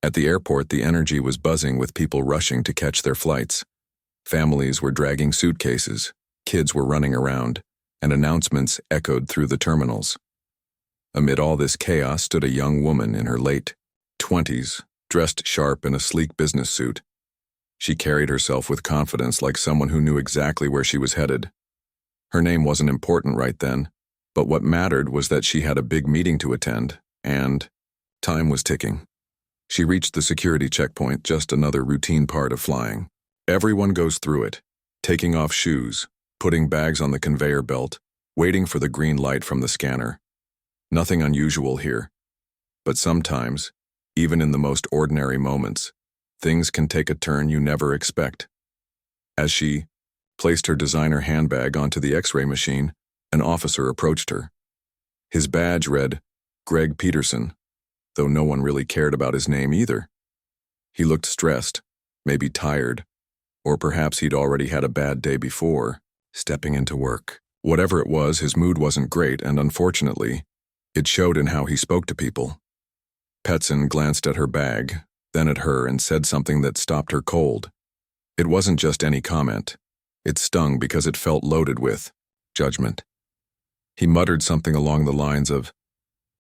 At the airport, the energy was buzzing with people rushing to catch their flights. Families were dragging suitcases, kids were running around, and announcements echoed through the terminals. Amid all this chaos stood a young woman in her late 20s, dressed sharp in a sleek business suit. She carried herself with confidence like someone who knew exactly where she was headed. Her name wasn't important right then, but what mattered was that she had a big meeting to attend, and time was ticking. She reached the security checkpoint, just another routine part of flying. Everyone goes through it, taking off shoes, putting bags on the conveyor belt, waiting for the green light from the scanner. Nothing unusual here. But sometimes, even in the most ordinary moments, things can take a turn you never expect. As she placed her designer handbag onto the X-ray machine, an officer approached her. His badge read, Greg Peterson, though no one really cared about his name either. He looked stressed, maybe tired, or perhaps he'd already had a bad day before, stepping into work. Whatever it was, his mood wasn't great, and unfortunately, it showed in how he spoke to people. Petson glanced at her bag, then at her, and said something that stopped her cold. It wasn't just any comment. It stung because it felt loaded with judgment. He muttered something along the lines of,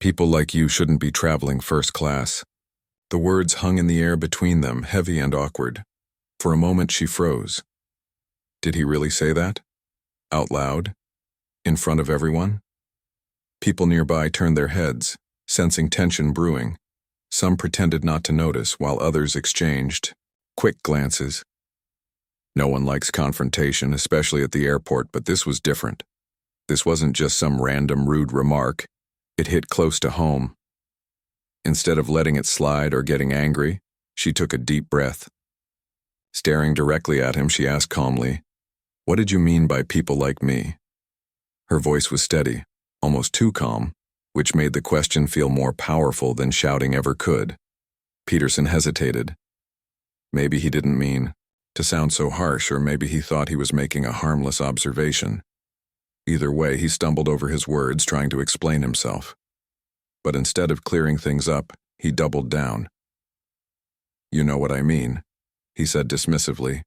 "People like you shouldn't be traveling first class." The words hung in the air between them, heavy and awkward. For a moment she froze. Did he really say that? Out loud? In front of everyone? People nearby turned their heads, sensing tension brewing. Some pretended not to notice, while others exchanged quick glances. No one likes confrontation, especially at the airport, but this was different. This wasn't just some random rude remark. It hit close to home. Instead of letting it slide or getting angry, she took a deep breath. Staring directly at him, she asked calmly, "What did you mean by people like me?" Her voice was steady, almost too calm, which made the question feel more powerful than shouting ever could. Peterson hesitated. Maybe he didn't mean to sound so harsh, or maybe he thought he was making a harmless observation. Either way, he stumbled over his words, trying to explain himself. But instead of clearing things up, he doubled down. "You know what I mean," he said dismissively,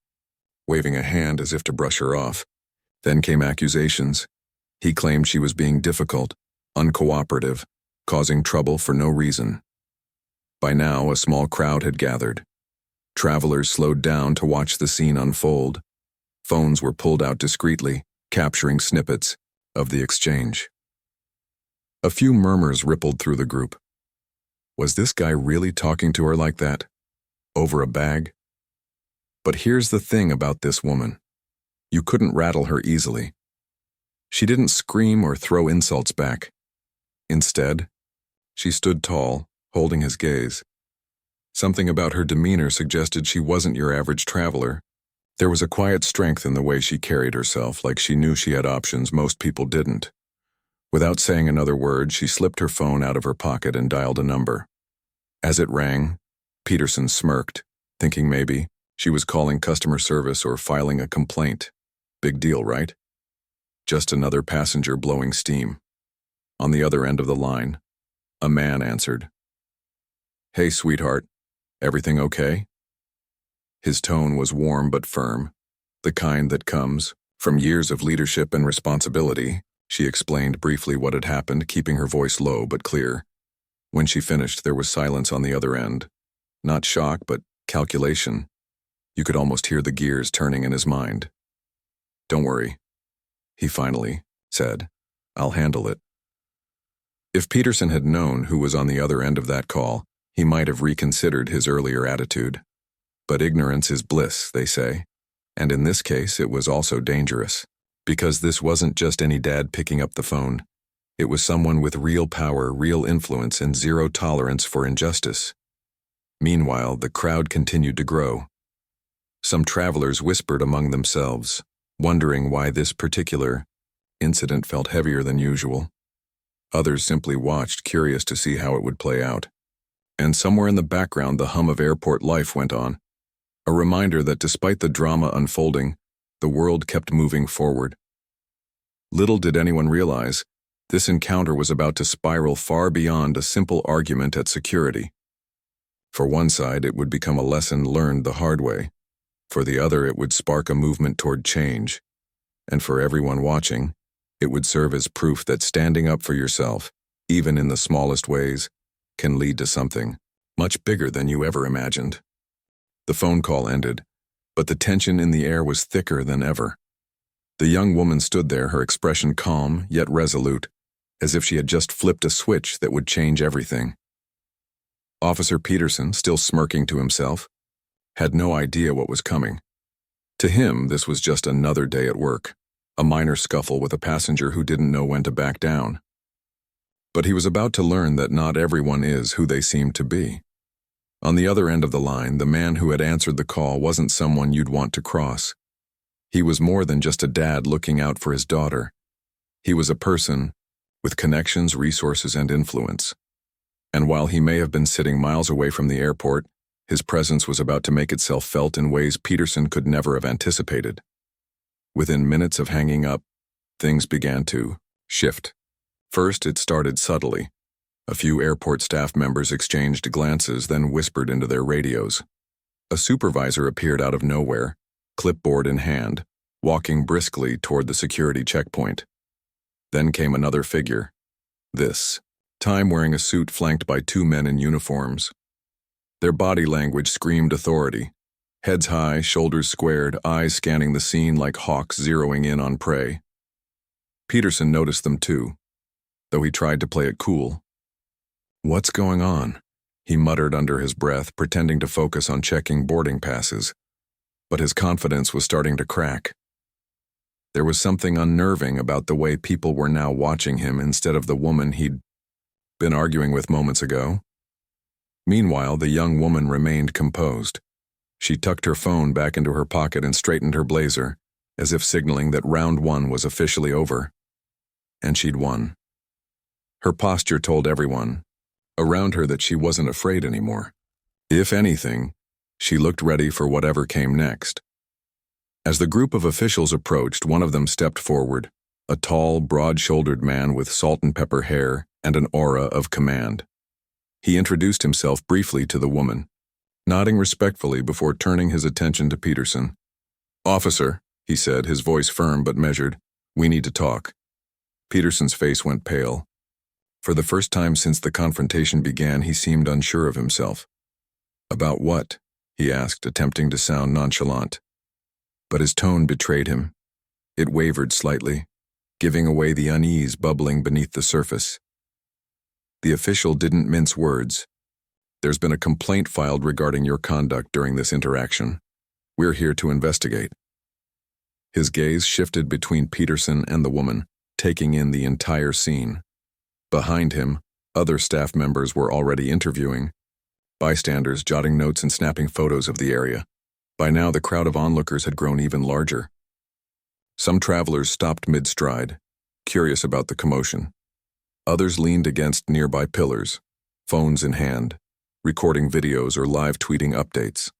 waving a hand as if to brush her off. Then came accusations. He claimed she was being difficult, uncooperative, causing trouble for no reason. By now, a small crowd had gathered. Travelers slowed down to watch the scene unfold. Phones were pulled out discreetly, capturing snippets of the exchange. A few murmurs rippled through the group. Was this guy really talking to her like that? Over a bag? But here's the thing about this woman. You couldn't rattle her easily. She didn't scream or throw insults back. Instead, she stood tall, holding his gaze. Something about her demeanor suggested she wasn't your average traveler. There was a quiet strength in the way she carried herself, like she knew she had options most people didn't. Without saying another word, she slipped her phone out of her pocket and dialed a number. As it rang, Peterson smirked, thinking maybe she was calling customer service or filing a complaint. Big deal, right? Just another passenger blowing steam. On the other end of the line, a man answered. "Hey, sweetheart, everything okay?" His tone was warm but firm, the kind that comes from years of leadership and responsibility. She explained briefly what had happened, keeping her voice low but clear. When she finished, there was silence on the other end. Not shock, but calculation. You could almost hear the gears turning in his mind. "Don't worry," he finally said. "I'll handle it." If Peterson had known who was on the other end of that call, he might have reconsidered his earlier attitude. But ignorance is bliss, they say. And in this case, it was also dangerous. Because this wasn't just any dad picking up the phone. It was someone with real power, real influence, and zero tolerance for injustice. Meanwhile, the crowd continued to grow. Some travelers whispered among themselves, wondering why this particular incident felt heavier than usual. Others simply watched, curious to see how it would play out. And somewhere in the background, the hum of airport life went on. A reminder that despite the drama unfolding, the world kept moving forward. Little did anyone realize, this encounter was about to spiral far beyond a simple argument at security. For one side, it would become a lesson learned the hard way. For the other, it would spark a movement toward change. And for everyone watching, it would serve as proof that standing up for yourself, even in the smallest ways, can lead to something much bigger than you ever imagined. The phone call ended, but the tension in the air was thicker than ever. The young woman stood there, her expression calm yet resolute, as if she had just flipped a switch that would change everything. Officer Peterson, still smirking to himself, had no idea what was coming. To him, this was just another day at work, a minor scuffle with a passenger who didn't know when to back down. But he was about to learn that not everyone is who they seem to be. On the other end of the line, the man who had answered the call wasn't someone you'd want to cross. He was more than just a dad looking out for his daughter. He was a person with connections, resources, and influence. And while he may have been sitting miles away from the airport, his presence was about to make itself felt in ways Peterson could never have anticipated. Within minutes of hanging up, things began to shift. First, it started subtly. A few airport staff members exchanged glances, then whispered into their radios. A supervisor appeared out of nowhere, clipboard in hand, walking briskly toward the security checkpoint. Then came another figure. This time wearing a suit flanked by two men in uniforms. Their body language screamed authority. Heads high, shoulders squared, eyes scanning the scene like hawks zeroing in on prey. Peterson noticed them too, though he tried to play it cool. "What's going on?" he muttered under his breath, pretending to focus on checking boarding passes. But his confidence was starting to crack. There was something unnerving about the way people were now watching him instead of the woman he'd been arguing with moments ago. Meanwhile, the young woman remained composed. She tucked her phone back into her pocket and straightened her blazer, as if signaling that round one was officially over. And she'd won. Her posture told everyone around her that she wasn't afraid anymore. If anything, she looked ready for whatever came next. As the group of officials approached, one of them stepped forward, a tall, broad-shouldered man with salt and pepper hair and an aura of command. He introduced himself briefly to the woman, nodding respectfully before turning his attention to Peterson. "Officer," he said, his voice firm but measured, "we need to talk." Peterson's face went pale. For the first time since the confrontation began, he seemed unsure of himself. "About what?" he asked, attempting to sound nonchalant. But his tone betrayed him. It wavered slightly, giving away the unease bubbling beneath the surface. The official didn't mince words. "There's been a complaint filed regarding your conduct during this interaction. We're here to investigate." His gaze shifted between Peterson and the woman, taking in the entire scene. Behind him, other staff members were already interviewing, bystanders jotting notes and snapping photos of the area. By now, the crowd of onlookers had grown even larger. Some travelers stopped mid-stride, curious about the commotion. Others leaned against nearby pillars, phones in hand, recording videos or live tweeting updates.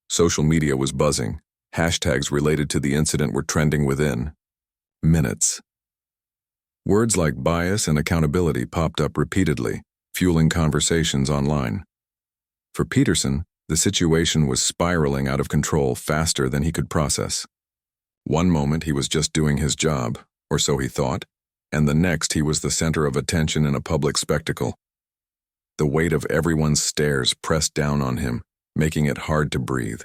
Social media was buzzing. Hashtags related to the incident were trending within minutes. Words like bias and accountability popped up repeatedly, fueling conversations online. For Peterson, the situation was spiraling out of control faster than he could process. One moment he was just doing his job, or so he thought, and the next he was the center of attention in a public spectacle. The weight of everyone's stares pressed down on him, making it hard to breathe.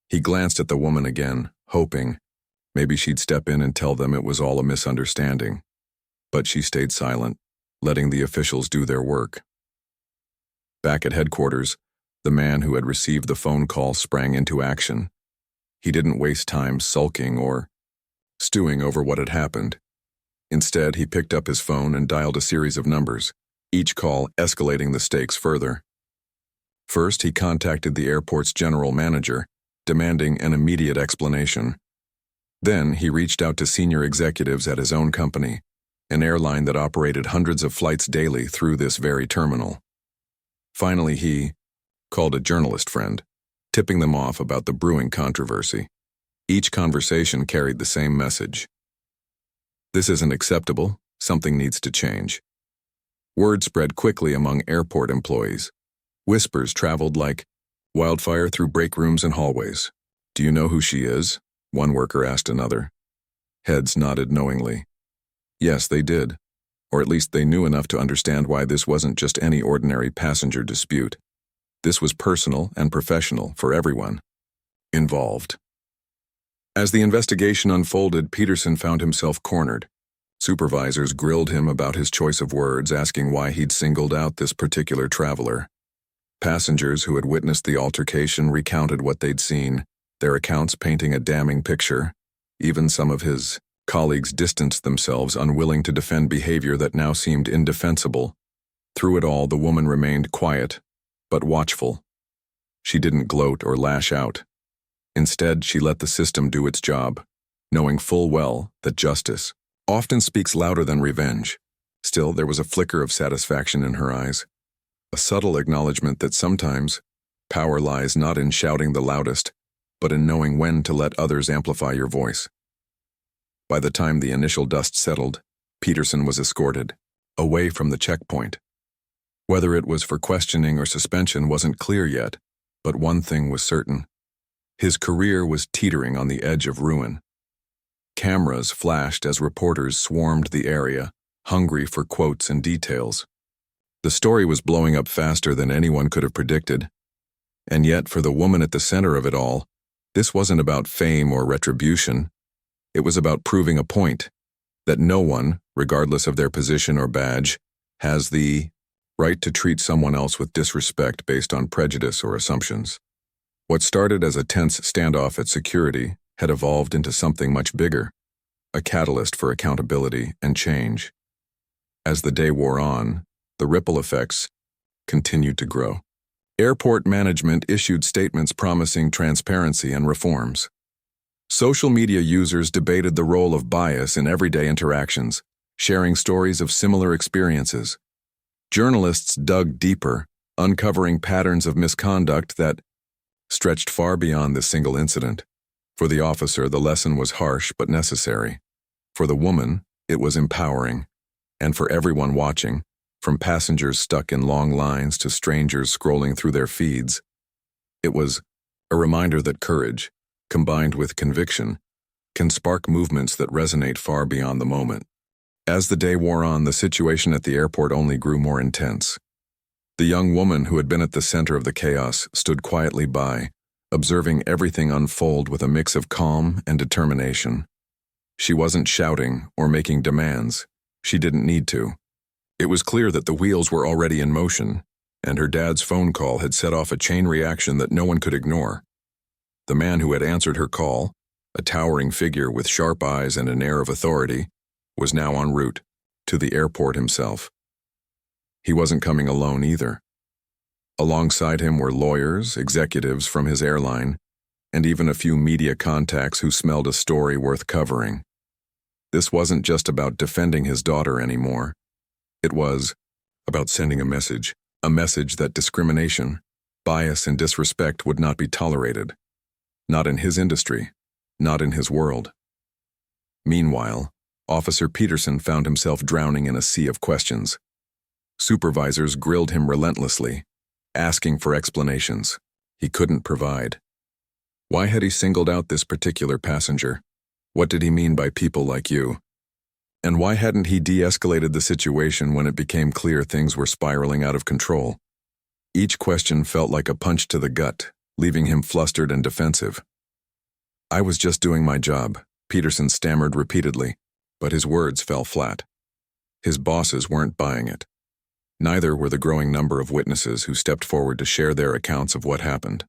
He glanced at the woman again, hoping maybe she'd step in and tell them it was all a misunderstanding. But she stayed silent, letting the officials do their work. Back at headquarters, the man who had received the phone call sprang into action. He didn't waste time sulking or stewing over what had happened. Instead, he picked up his phone and dialed a series of numbers, each call escalating the stakes further. First, he contacted the airport's general manager, demanding an immediate explanation. Then, he reached out to senior executives at his own company, an airline that operated hundreds of flights daily through this very terminal. Finally, he called a journalist friend, tipping them off about the brewing controversy. Each conversation carried the same message. "This isn't acceptable. Something needs to change." Word spread quickly among airport employees. Whispers traveled like wildfire through break rooms and hallways. "Do you know who she is?" one worker asked another. Heads nodded knowingly. Yes, they did. Or at least they knew enough to understand why this wasn't just any ordinary passenger dispute. This was personal and professional for everyone involved. As the investigation unfolded, Peterson found himself cornered. Supervisors grilled him about his choice of words, asking why he'd singled out this particular traveler. Passengers who had witnessed the altercation recounted what they'd seen, their accounts painting a damning picture. Even some of his colleagues distanced themselves, unwilling to defend behavior that now seemed indefensible. Through it all, the woman remained quiet, but watchful. She didn't gloat or lash out. Instead, she let the system do its job, knowing full well that justice often speaks louder than revenge. Still, there was a flicker of satisfaction in her eyes, a subtle acknowledgement that sometimes power lies not in shouting the loudest, but in knowing when to let others amplify your voice. By the time the initial dust settled, Peterson was escorted away from the checkpoint. Whether it was for questioning or suspension wasn't clear yet, but one thing was certain. His career was teetering on the edge of ruin. Cameras flashed as reporters swarmed the area, hungry for quotes and details. The story was blowing up faster than anyone could have predicted. And yet, for the woman at the center of it all, this wasn't about fame or retribution. It was about proving a point, that no one, regardless of their position or badge, has the right to treat someone else with disrespect based on prejudice or assumptions. What started as a tense standoff at security had evolved into something much bigger, a catalyst for accountability and change. As the day wore on, the ripple effects continued to grow. Airport management issued statements promising transparency and reforms. Social media users debated the role of bias in everyday interactions, sharing stories of similar experiences. Journalists dug deeper, uncovering patterns of misconduct that stretched far beyond this single incident. For the officer, the lesson was harsh but necessary. For the woman, it was empowering. And for everyone watching, from passengers stuck in long lines to strangers scrolling through their feeds, it was a reminder that courage, combined with conviction, can spark movements that resonate far beyond the moment. As the day wore on, the situation at the airport only grew more intense. The young woman who had been at the center of the chaos stood quietly by, observing everything unfold with a mix of calm and determination. She wasn't shouting or making demands. She didn't need to. It was clear that the wheels were already in motion, and her dad's phone call had set off a chain reaction that no one could ignore. The man who had answered her call, a towering figure with sharp eyes and an air of authority, was now en route to the airport himself. He wasn't coming alone either. Alongside him were lawyers, executives from his airline, and even a few media contacts who smelled a story worth covering. This wasn't just about defending his daughter anymore. It was about sending a message that discrimination, bias, and disrespect would not be tolerated. Not in his industry, not in his world. Meanwhile, Officer Peterson found himself drowning in a sea of questions. Supervisors grilled him relentlessly, asking for explanations. He couldn't provide. Why had he singled out this particular passenger? What did he mean by people like you? And why hadn't he de-escalated the situation when it became clear things were spiraling out of control? Each question felt like a punch to the gut, leaving him flustered and defensive. "I was just doing my job," Peterson stammered repeatedly, but his words fell flat. His bosses weren't buying it. Neither were the growing number of witnesses who stepped forward to share their accounts of what happened.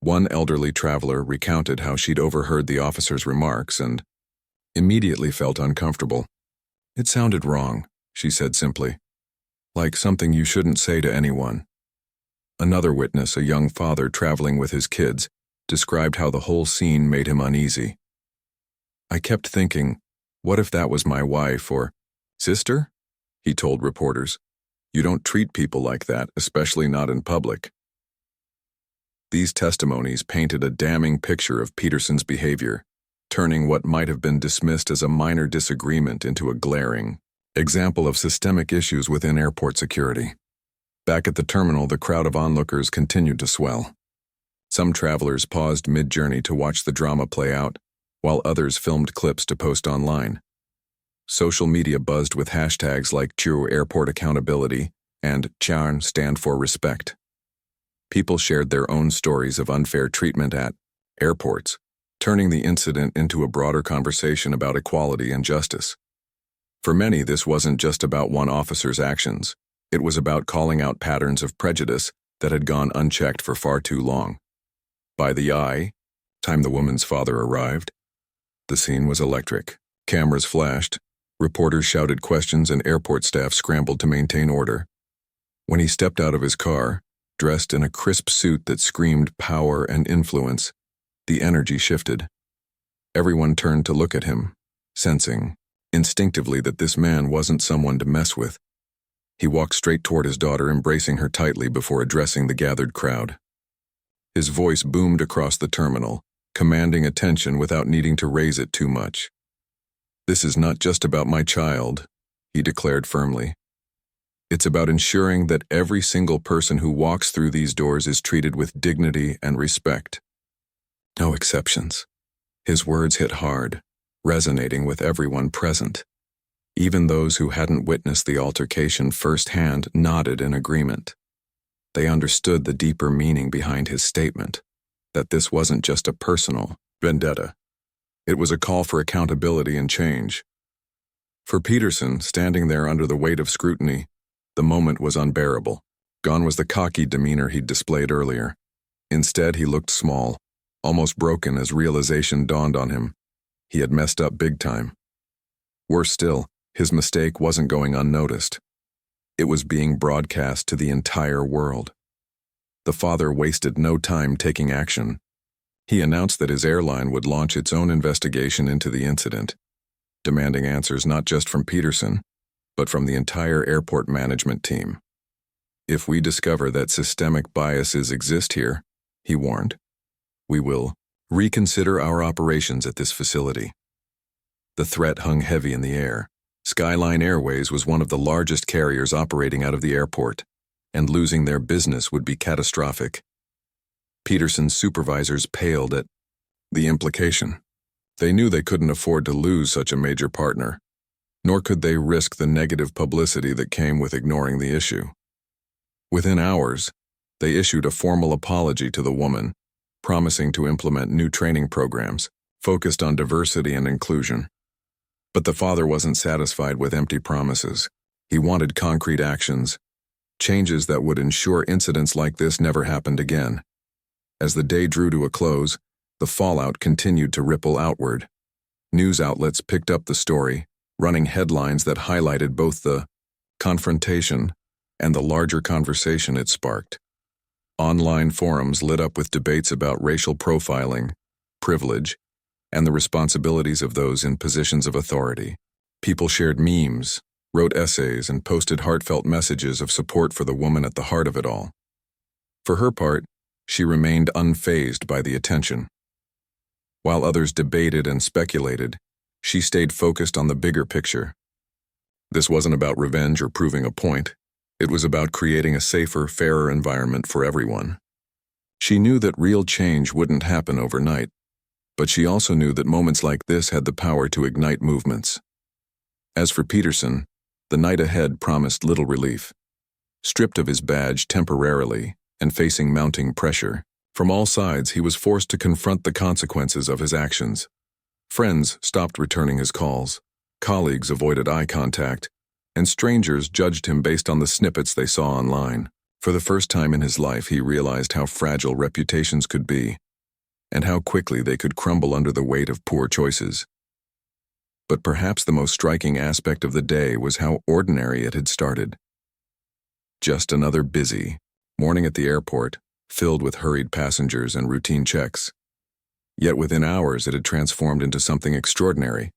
One elderly traveler recounted how she'd overheard the officer's remarks and immediately felt uncomfortable. "It sounded wrong," she said simply, "like something you shouldn't say to anyone." Another witness, a young father traveling with his kids, described how the whole scene made him uneasy. "I kept thinking, what if that was my wife or sister?" he told reporters. "You don't treat people like that, especially not in public." These testimonies painted a damning picture of Peterson's behavior, turning what might have been dismissed as a minor disagreement into a glaring example of systemic issues within airport security. Back at the terminal, the crowd of onlookers continued to swell. Some travelers paused mid-journey to watch the drama play out, while others filmed clips to post online. Social media buzzed with hashtags like True Airport Accountability and Charn stand for respect. People shared their own stories of unfair treatment at airports, turning the incident into a broader conversation about equality and justice. For many, this wasn't just about one officer's actions. It was about calling out patterns of prejudice that had gone unchecked for far too long. By the time the woman's father arrived, the scene was electric. Cameras flashed, reporters shouted questions, and airport staff scrambled to maintain order. When he stepped out of his car, dressed in a crisp suit that screamed power and influence, the energy shifted. Everyone turned to look at him, sensing, instinctively, that this man wasn't someone to mess with. He walked straight toward his daughter, embracing her tightly before addressing the gathered crowd. His voice boomed across the terminal, commanding attention without needing to raise it too much. "This is not just about my child," he declared firmly. "It's about ensuring that every single person who walks through these doors is treated with dignity and respect. No exceptions." His words hit hard, resonating with everyone present. Even those who hadn't witnessed the altercation firsthand nodded in agreement. They understood the deeper meaning behind his statement, that this wasn't just a personal vendetta. It was a call for accountability and change. For Peterson, standing there under the weight of scrutiny, the moment was unbearable. Gone was the cocky demeanor he'd displayed earlier. Instead, he looked small, almost broken as realization dawned on him. He had messed up big time. Worse still, his mistake wasn't going unnoticed. It was being broadcast to the entire world. The father wasted no time taking action. He announced that his airline would launch its own investigation into the incident, demanding answers not just from Peterson, but from the entire airport management team. "If we discover that systemic biases exist here," he warned, "we will reconsider our operations at this facility." The threat hung heavy in the air. Skyline Airways was one of the largest carriers operating out of the airport, and losing their business would be catastrophic. Peterson's supervisors paled at the implication. They knew they couldn't afford to lose such a major partner, nor could they risk the negative publicity that came with ignoring the issue. Within hours, they issued a formal apology to the woman, promising to implement new training programs focused on diversity and inclusion. But the father wasn't satisfied with empty promises. He wanted concrete actions, changes that would ensure incidents like this never happened again. As the day drew to a close, the fallout continued to ripple outward. News outlets picked up the story, running headlines that highlighted both the confrontation and the larger conversation it sparked. Online forums lit up with debates about racial profiling, privilege, and the responsibilities of those in positions of authority. People shared memes, wrote essays, and posted heartfelt messages of support for the woman at the heart of it all. For her part, she remained unfazed by the attention. While others debated and speculated, she stayed focused on the bigger picture. This wasn't about revenge or proving a point. It was about creating a safer, fairer environment for everyone. She knew that real change wouldn't happen overnight, but she also knew that moments like this had the power to ignite movements. As for Peterson, the night ahead promised little relief. Stripped of his badge temporarily and facing mounting pressure, from all sides he was forced to confront the consequences of his actions. Friends stopped returning his calls, colleagues avoided eye contact, and strangers judged him based on the snippets they saw online. For the first time in his life, he realized how fragile reputations could be, and how quickly they could crumble under the weight of poor choices. But perhaps the most striking aspect of the day was how ordinary it had started. Just another busy morning at the airport, filled with hurried passengers and routine checks. Yet within hours it had transformed into something extraordinary,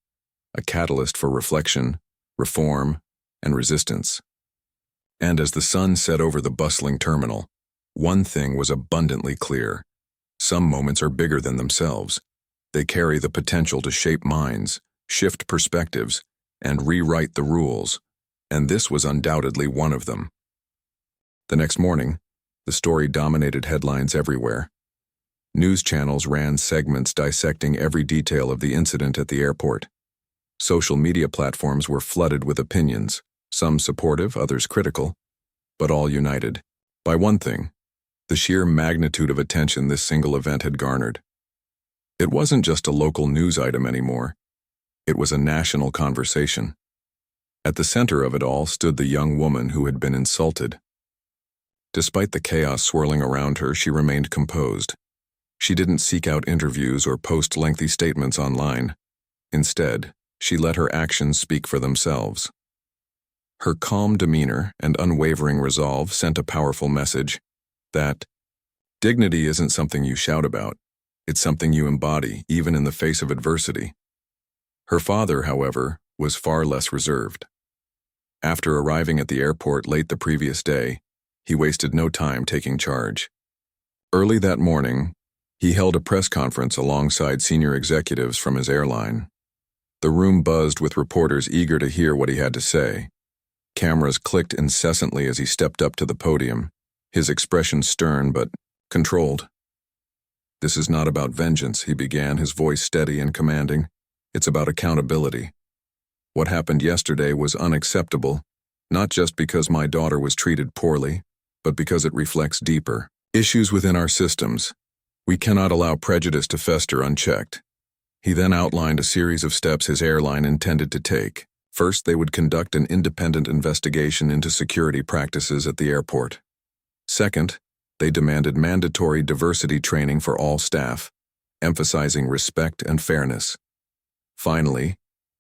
a catalyst for reflection, reform, and resistance. And as the sun set over the bustling terminal, one thing was abundantly clear. Some moments are bigger than themselves. They carry the potential to shape minds, shift perspectives, and rewrite the rules, and this was undoubtedly one of them. The next morning, the story dominated headlines everywhere. News channels ran segments dissecting every detail of the incident at the airport. Social media platforms were flooded with opinions, some supportive, others critical, but all united by one thing: the sheer magnitude of attention this single event had garnered. It wasn't just a local news item anymore. It was a national conversation. At the center of it all stood the young woman who had been insulted. Despite the chaos swirling around her, she remained composed. She didn't seek out interviews or post lengthy statements online. Instead, she let her actions speak for themselves. Her calm demeanor and unwavering resolve sent a powerful message that dignity isn't something you shout about. It's something you embody, even in the face of adversity. Her father, however, was far less reserved. After arriving at the airport late the previous day, he wasted no time taking charge. Early that morning, he held a press conference alongside senior executives from his airline. The room buzzed with reporters eager to hear what he had to say. Cameras clicked incessantly as he stepped up to the podium, his expression stern but controlled. "This is not about vengeance," he began, his voice steady and commanding. "It's about accountability. What happened yesterday was unacceptable, not just because my daughter was treated poorly, but because it reflects deeper issues within our systems. We cannot allow prejudice to fester unchecked." He then outlined a series of steps his airline intended to take. First, they would conduct an independent investigation into security practices at the airport. Second, they demanded mandatory diversity training for all staff, emphasizing respect and fairness. Finally,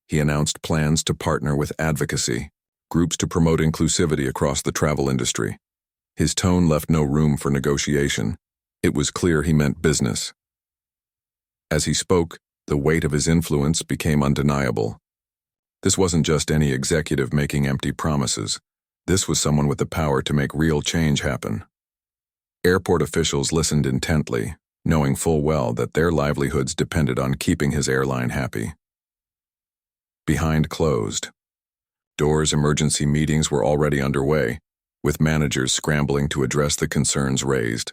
he announced plans to partner with advocacy groups to promote inclusivity across the travel industry. His tone left no room for negotiation. It was clear he meant business. As he spoke, the weight of his influence became undeniable. This wasn't just any executive making empty promises. This was someone with the power to make real change happen. Airport officials listened intently, knowing full well that their livelihoods depended on keeping his airline happy. Behind closed doors, emergency meetings were already underway, with managers scrambling to address the concerns raised.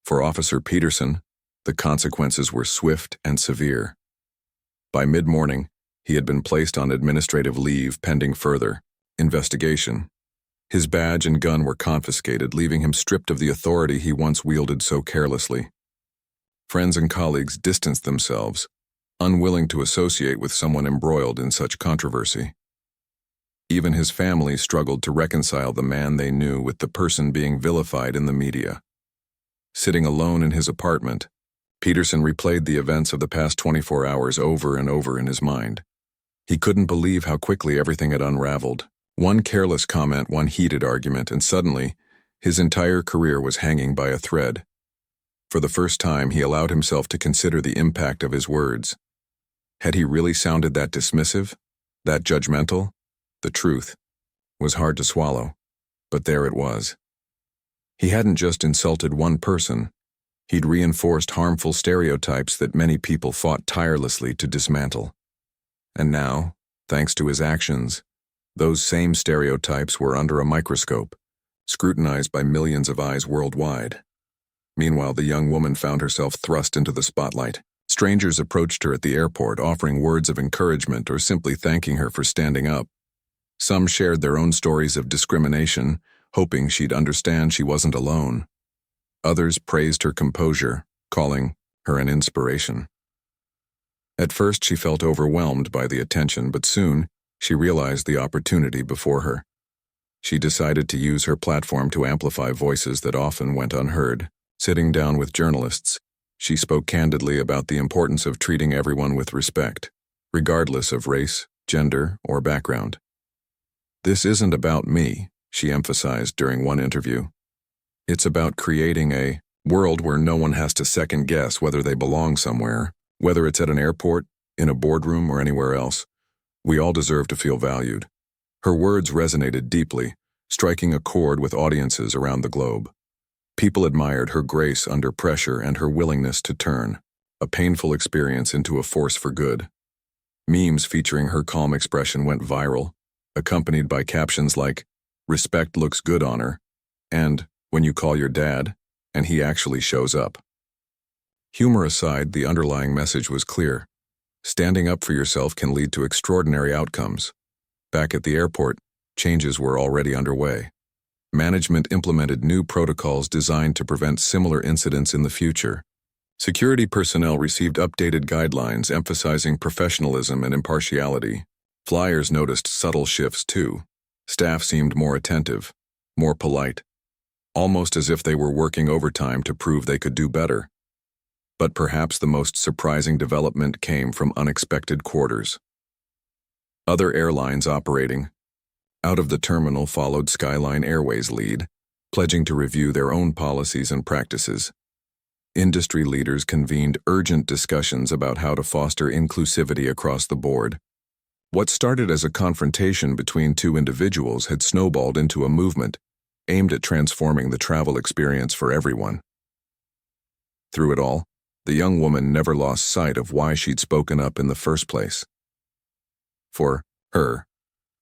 For Officer Peterson, the consequences were swift and severe. By mid-morning, he had been placed on administrative leave pending further investigation. His badge and gun were confiscated, leaving him stripped of the authority he once wielded so carelessly. Friends and colleagues distanced themselves, unwilling to associate with someone embroiled in such controversy. Even his family struggled to reconcile the man they knew with the person being vilified in the media. Sitting alone in his apartment, Peterson replayed the events of the past 24 hours over and over in his mind. He couldn't believe how quickly everything had unraveled. One careless comment, one heated argument, and suddenly, his entire career was hanging by a thread. For the first time, he allowed himself to consider the impact of his words. Had he really sounded that dismissive, that judgmental? The truth was hard to swallow, but there it was. He hadn't just insulted one person. He'd reinforced harmful stereotypes that many people fought tirelessly to dismantle. And now, thanks to his actions, those same stereotypes were under a microscope, scrutinized by millions of eyes worldwide. Meanwhile, the young woman found herself thrust into the spotlight. Strangers approached her at the airport, offering words of encouragement or simply thanking her for standing up. Some shared their own stories of discrimination, hoping she'd understand she wasn't alone. Others praised her composure, calling her an inspiration. At first, she felt overwhelmed by the attention, but soon, she realized the opportunity before her. She decided to use her platform to amplify voices that often went unheard. Sitting down with journalists, she spoke candidly about the importance of treating everyone with respect, regardless of race, gender, or background. "This isn't about me," she emphasized during one interview. "It's about creating a world where no one has to second-guess whether they belong somewhere, whether it's at an airport, in a boardroom, or anywhere else. We all deserve to feel valued." Her words resonated deeply, striking a chord with audiences around the globe. People admired her grace under pressure and her willingness to turn a painful experience into a force for good. Memes featuring her calm expression went viral, accompanied by captions like, "Respect looks good on her," and when you call your dad, and he actually shows up. Humor aside, the underlying message was clear. Standing up for yourself can lead to extraordinary outcomes. Back at the airport, changes were already underway. Management implemented new protocols designed to prevent similar incidents in the future. Security personnel received updated guidelines emphasizing professionalism and impartiality. Flyers noticed subtle shifts too. Staff seemed more attentive, more polite, almost as if they were working overtime to prove they could do better. But perhaps the most surprising development came from unexpected quarters. Other airlines operating out of the terminal followed Skyline Airways' lead, pledging to review their own policies and practices. Industry leaders convened urgent discussions about how to foster inclusivity across the board. What started as a confrontation between two individuals had snowballed into a movement aimed at transforming the travel experience for everyone. Through it all, the young woman never lost sight of why she'd spoken up in the first place. For her,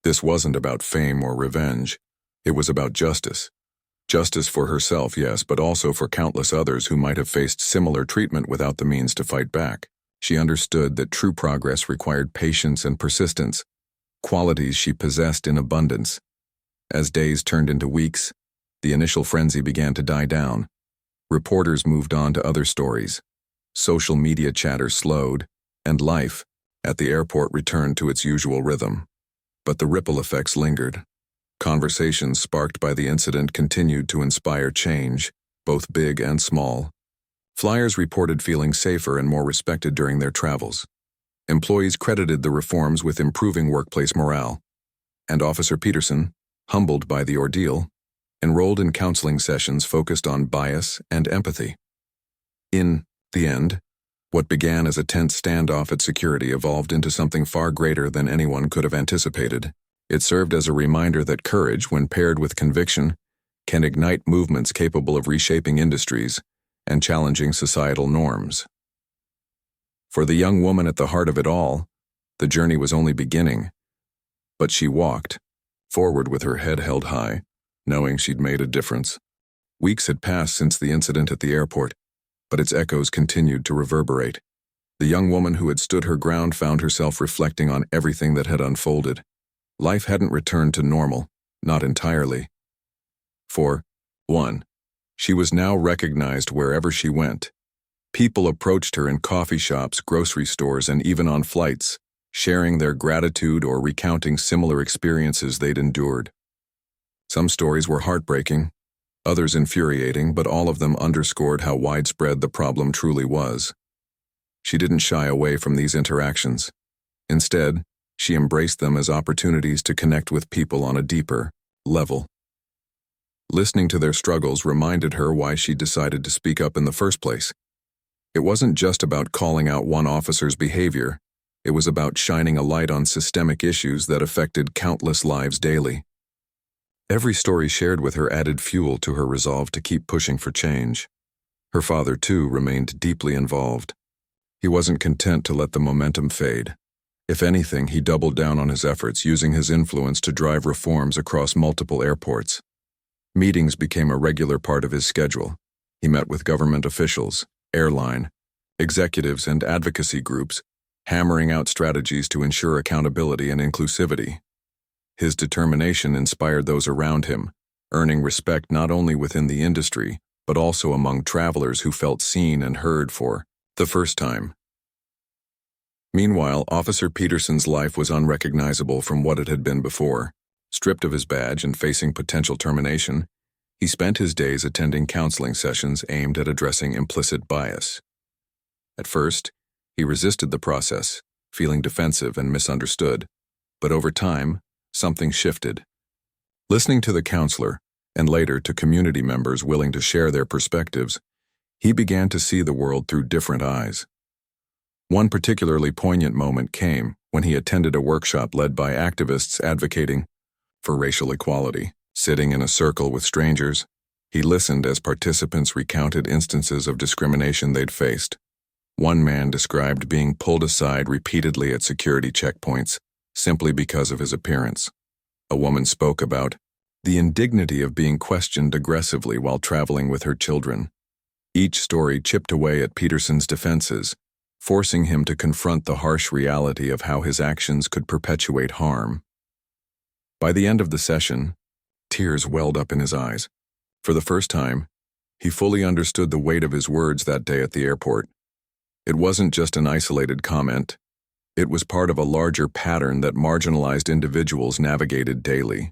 this wasn't about fame or revenge. It was about justice. Justice for herself, yes, but also for countless others who might have faced similar treatment without the means to fight back. She understood that true progress required patience and persistence, qualities she possessed in abundance. As days turned into weeks, the initial frenzy began to die down. Reporters moved on to other stories. Social media chatter slowed, and life at the airport returned to its usual rhythm. But the ripple effects lingered. Conversations sparked by the incident continued to inspire change, both big and small. Flyers reported feeling safer and more respected during their travels. Employees credited the reforms with improving workplace morale. And Officer Peterson, humbled by the ordeal, enrolled in counseling sessions focused on bias and empathy. In the end, what began as a tense standoff at security evolved into something far greater than anyone could have anticipated. It served as a reminder that courage, when paired with conviction, can ignite movements capable of reshaping industries and challenging societal norms. For the young woman at the heart of it all, the journey was only beginning, but she walked forward with her head held high, knowing she'd made a difference. Weeks had passed since the incident at the airport, but its echoes continued to reverberate. The young woman who had stood her ground found herself reflecting on everything that had unfolded. Life hadn't returned to normal, not entirely. For one, she was now recognized wherever she went. People approached her in coffee shops, grocery stores, and even on flights, sharing their gratitude or recounting similar experiences they'd endured. Some stories were heartbreaking, others infuriating, but all of them underscored how widespread the problem truly was. She didn't shy away from these interactions. Instead, she embraced them as opportunities to connect with people on a deeper level. Listening to their struggles reminded her why she decided to speak up in the first place. It wasn't just about calling out one officer's behavior. It was about shining a light on systemic issues that affected countless lives daily. Every story shared with her added fuel to her resolve to keep pushing for change. Her father, too, remained deeply involved. He wasn't content to let the momentum fade. If anything, he doubled down on his efforts, using his influence to drive reforms across multiple airports. Meetings became a regular part of his schedule. He met with government officials, airline, executives, and advocacy groups, hammering out strategies to ensure accountability and inclusivity. His determination inspired those around him, earning respect not only within the industry, but also among travelers who felt seen and heard for the first time. Meanwhile, Officer Peterson's life was unrecognizable from what it had been before. Stripped of his badge and facing potential termination, he spent his days attending counseling sessions aimed at addressing implicit bias. At first, he resisted the process, feeling defensive and misunderstood, but over time, something shifted. Listening to the counselor, and later to community members willing to share their perspectives, he began to see the world through different eyes. One particularly poignant moment came when he attended a workshop led by activists advocating for racial equality. Sitting in a circle with strangers, he listened as participants recounted instances of discrimination they'd faced. One man described being pulled aside repeatedly at security checkpoints simply because of his appearance. A woman spoke about The indignity of being questioned aggressively while traveling with her children. Each story chipped away at Peterson's defenses, forcing him to confront the harsh reality of how his actions could perpetuate harm. By the end of the session, tears welled up in his eyes. For the first time, he fully understood the weight of his words that day at the airport. It wasn't just an isolated comment. It was part of a larger pattern that marginalized individuals navigated daily.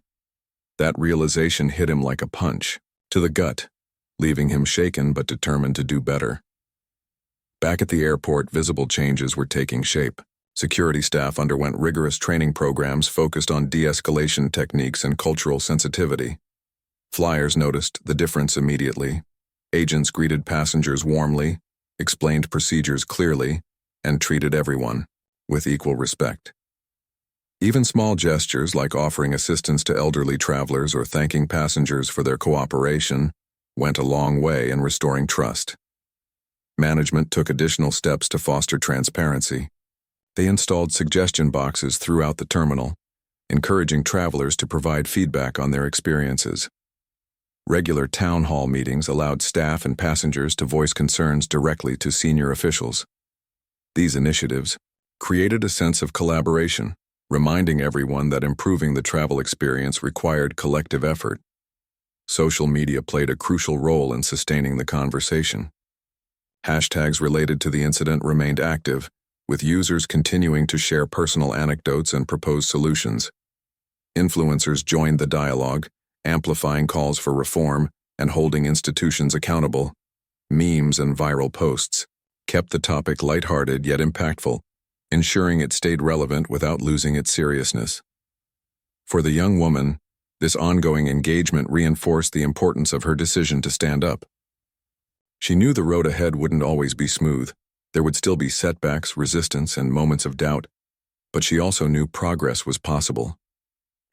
That realization hit him like a punch, to the gut, leaving him shaken but determined to do better. Back at the airport, visible changes were taking shape. Security staff underwent rigorous training programs focused on de-escalation techniques and cultural sensitivity. Flyers noticed the difference immediately. Agents greeted passengers warmly, explained procedures clearly, and treated everyone with equal respect. Even small gestures like offering assistance to elderly travelers or thanking passengers for their cooperation went a long way in restoring trust. Management took additional steps to foster transparency. They installed suggestion boxes throughout the terminal, encouraging travelers to provide feedback on their experiences. Regular town hall meetings allowed staff and passengers to voice concerns directly to senior officials. These initiatives created a sense of collaboration, reminding everyone that improving the travel experience required collective effort. Social media played a crucial role in sustaining the conversation. Hashtags related to the incident remained active, with users continuing to share personal anecdotes and propose solutions. Influencers joined the dialogue, amplifying calls for reform and holding institutions accountable. Memes and viral posts kept the topic lighthearted yet impactful, ensuring it stayed relevant without losing its seriousness. For the young woman, this ongoing engagement reinforced the importance of her decision to stand up. She knew the road ahead wouldn't always be smooth. There would still be setbacks, resistance, and moments of doubt, but she also knew progress was possible.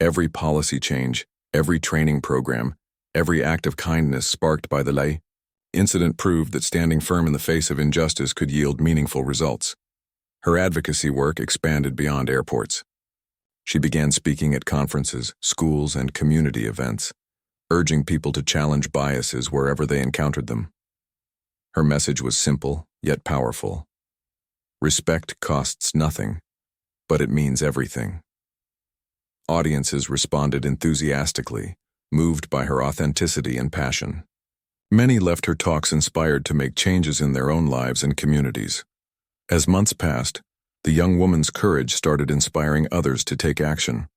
Every policy change, every training program, every act of kindness sparked by the lay incident proved that standing firm in the face of injustice could yield meaningful results. Her advocacy work expanded beyond airports. She began speaking at conferences, schools, and community events, urging people to challenge biases wherever they encountered them. Her message was simple, yet powerful. Respect costs nothing, but it means everything. Audiences responded enthusiastically, moved by her authenticity and passion. Many left her talks inspired to make changes in their own lives and communities. As months passed, the young woman's courage started inspiring others to take action.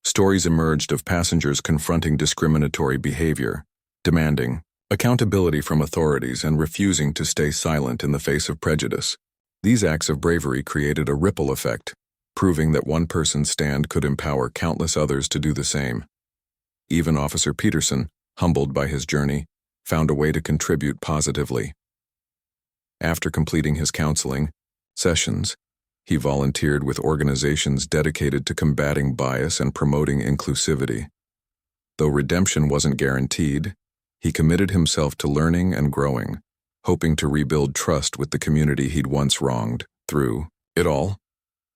Stories emerged of passengers confronting discriminatory behavior, demanding accountability from authorities and refusing to stay silent in the face of prejudice. These acts of bravery created a ripple effect, proving that one person's stand could empower countless others to do the same. Even Officer Peterson, humbled by his journey, found a way to contribute positively. After completing his counseling sessions, he volunteered with organizations dedicated to combating bias and promoting inclusivity. Though redemption wasn't guaranteed, he committed himself to learning and growing, hoping to rebuild trust with the community he'd once wronged. Through it all,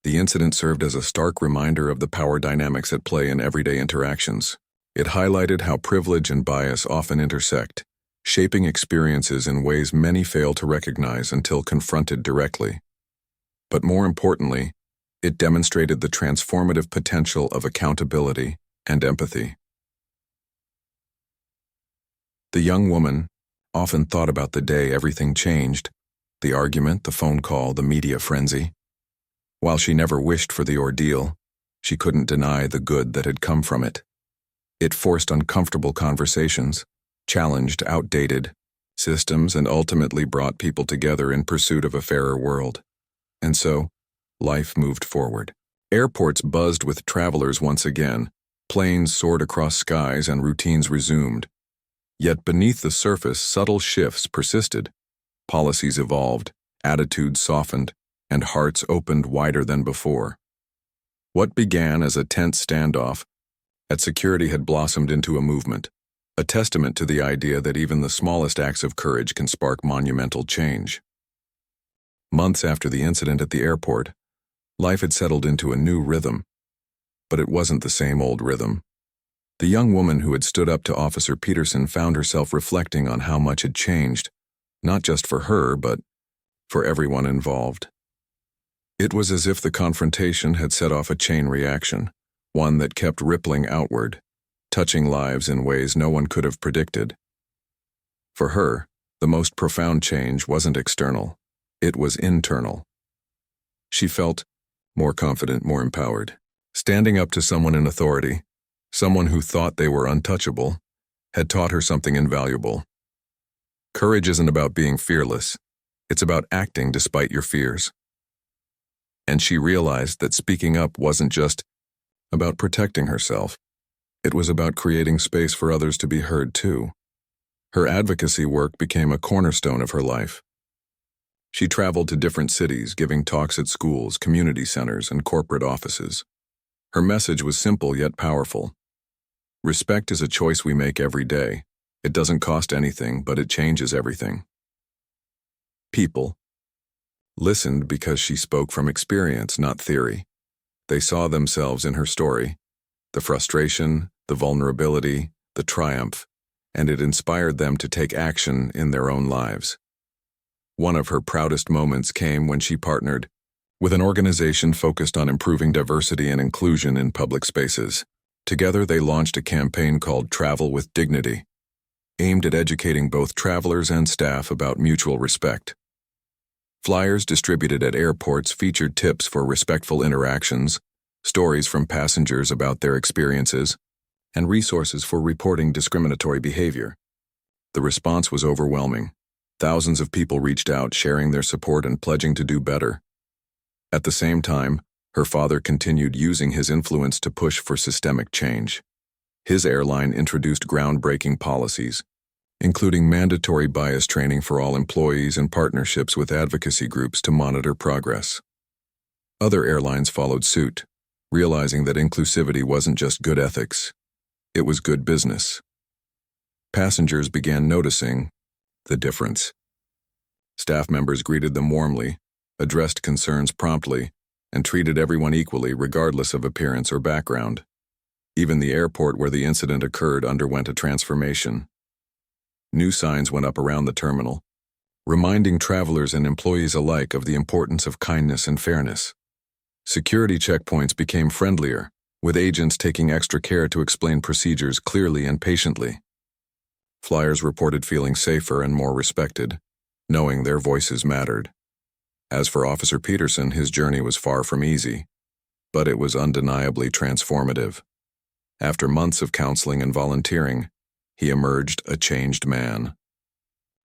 the incident served as a stark reminder of the power dynamics at play in everyday interactions. It highlighted how privilege and bias often intersect, shaping experiences in ways many fail to recognize until confronted directly. But more importantly, it demonstrated the transformative potential of accountability and empathy. The young woman often thought about the day everything changed, the argument, the phone call, the media frenzy. While she never wished for the ordeal, she couldn't deny the good that had come from it. It forced uncomfortable conversations, challenged outdated systems, and ultimately brought people together in pursuit of a fairer world. And so, life moved forward. Airports buzzed with travelers once again, planes soared across skies, and routines resumed. Yet beneath the surface, subtle shifts persisted. Policies evolved, attitudes softened, and hearts opened wider than before. What began as a tense standoff at security had blossomed into a movement, a testament to the idea that even the smallest acts of courage can spark monumental change. Months after the incident at the airport, life had settled into a new rhythm. But it wasn't the same old rhythm. The young woman who had stood up to Officer Peterson found herself reflecting on how much had changed, not just for her, but for everyone involved. It was as if the confrontation had set off a chain reaction, one that kept rippling outward, touching lives in ways no one could have predicted. For her, the most profound change wasn't external, it was internal. She felt more confident, more empowered. Standing up to someone in authority, someone who thought they were untouchable, had taught her something invaluable. Courage isn't about being fearless, it's about acting despite your fears. And she realized that speaking up wasn't just about protecting herself, it was about creating space for others to be heard too. Her advocacy work became a cornerstone of her life. She traveled to different cities, giving talks at schools, community centers, and corporate offices. Her message was simple yet powerful. Respect is a choice we make every day. It doesn't cost anything, but it changes everything. People listened because she spoke from experience, not theory. They saw themselves in her story, the frustration, the vulnerability, the triumph, and it inspired them to take action in their own lives. One of her proudest moments came when she partnered with an organization focused on improving diversity and inclusion in public spaces. Together, they launched a campaign called Travel with Dignity, aimed at educating both travelers and staff about mutual respect. Flyers distributed at airports featured tips for respectful interactions, stories from passengers about their experiences, and resources for reporting discriminatory behavior. The response was overwhelming. Thousands of people reached out, sharing their support and pledging to do better. At the same time, her father continued using his influence to push for systemic change. His airline introduced groundbreaking policies, including mandatory bias training for all employees and partnerships with advocacy groups to monitor progress. Other airlines followed suit, realizing that inclusivity wasn't just good ethics, it was good business. Passengers began noticing the difference. Staff members greeted them warmly, addressed concerns promptly, and treated everyone equally regardless of appearance or background. Even the airport where the incident occurred underwent a transformation. New signs went up around the terminal, reminding travelers and employees alike of the importance of kindness and fairness. Security checkpoints became friendlier, with agents taking extra care to explain procedures clearly and patiently. Flyers reported feeling safer and more respected, knowing their voices mattered. As for Officer Peterson, his journey was far from easy, but it was undeniably transformative. After months of counseling and volunteering, he emerged a changed man.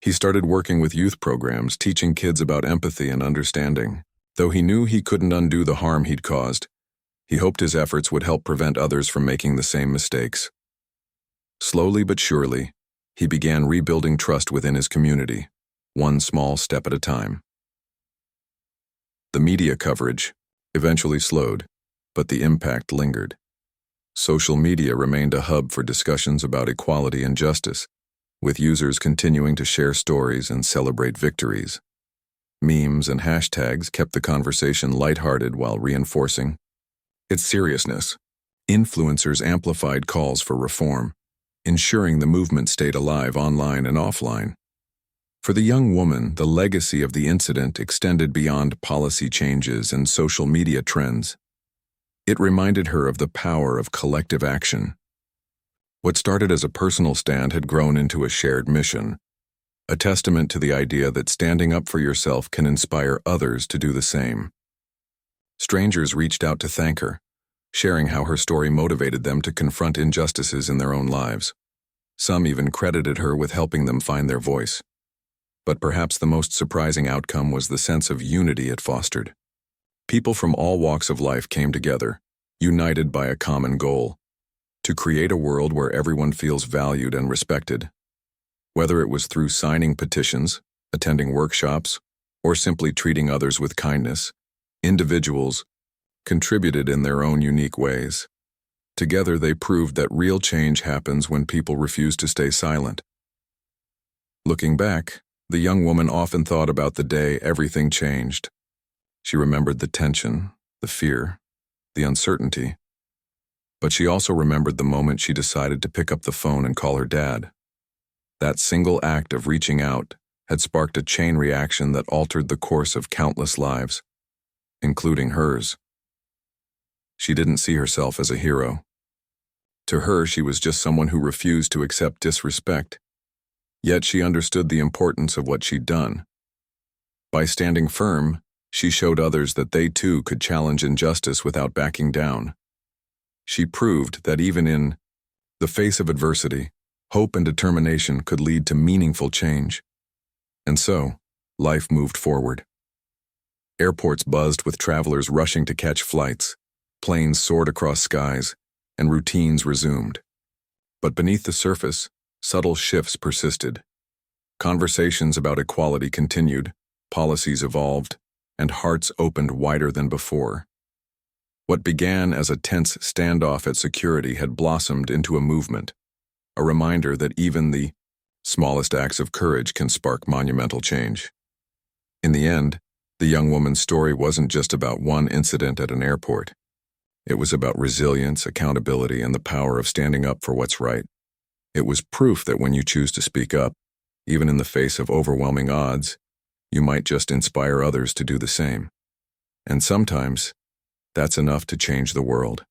He started working with youth programs, teaching kids about empathy and understanding. Though he knew he couldn't undo the harm he'd caused, he hoped his efforts would help prevent others from making the same mistakes. Slowly but surely, he began rebuilding trust within his community, one small step at a time. The media coverage eventually slowed, but the impact lingered. Social media remained a hub for discussions about equality and justice, with users continuing to share stories and celebrate victories. Memes and hashtags kept the conversation lighthearted while reinforcing its seriousness. Influencers amplified calls for reform, ensuring the movement stayed alive online and offline. For the young woman, the legacy of the incident extended beyond policy changes and social media trends. It reminded her of the power of collective action. What started as a personal stand had grown into a shared mission, a testament to the idea that standing up for yourself can inspire others to do the same. Strangers reached out to thank her, sharing how her story motivated them to confront injustices in their own lives. Some even credited her with helping them find their voice. But perhaps the most surprising outcome was the sense of unity it fostered. People from all walks of life came together, united by a common goal: to create a world where everyone feels valued and respected. Whether it was through signing petitions, attending workshops, or simply treating others with kindness, individuals contributed in their own unique ways. Together they proved that real change happens when people refuse to stay silent. Looking back, the young woman often thought about the day everything changed. She remembered the tension, the fear, the uncertainty. But she also remembered the moment she decided to pick up the phone and call her dad. That single act of reaching out had sparked a chain reaction that altered the course of countless lives, including hers. She didn't see herself as a hero. To her, she was just someone who refused to accept disrespect. Yet she understood the importance of what she'd done. By standing firm, she showed others that they too could challenge injustice without backing down. She proved that even in the face of adversity, hope and determination could lead to meaningful change. And so, life moved forward. Airports buzzed with travelers rushing to catch flights, planes soared across skies, and routines resumed. But beneath the surface, subtle shifts persisted. Conversations about equality continued, policies evolved, and hearts opened wider than before. What began as a tense standoff at security had blossomed into a movement, a reminder that even the smallest acts of courage can spark monumental change. In the end, the young woman's story wasn't just about one incident at an airport. It was about resilience, accountability, and the power of standing up for what's right. It was proof that when you choose to speak up, even in the face of overwhelming odds, you might just inspire others to do the same. And sometimes, that's enough to change the world.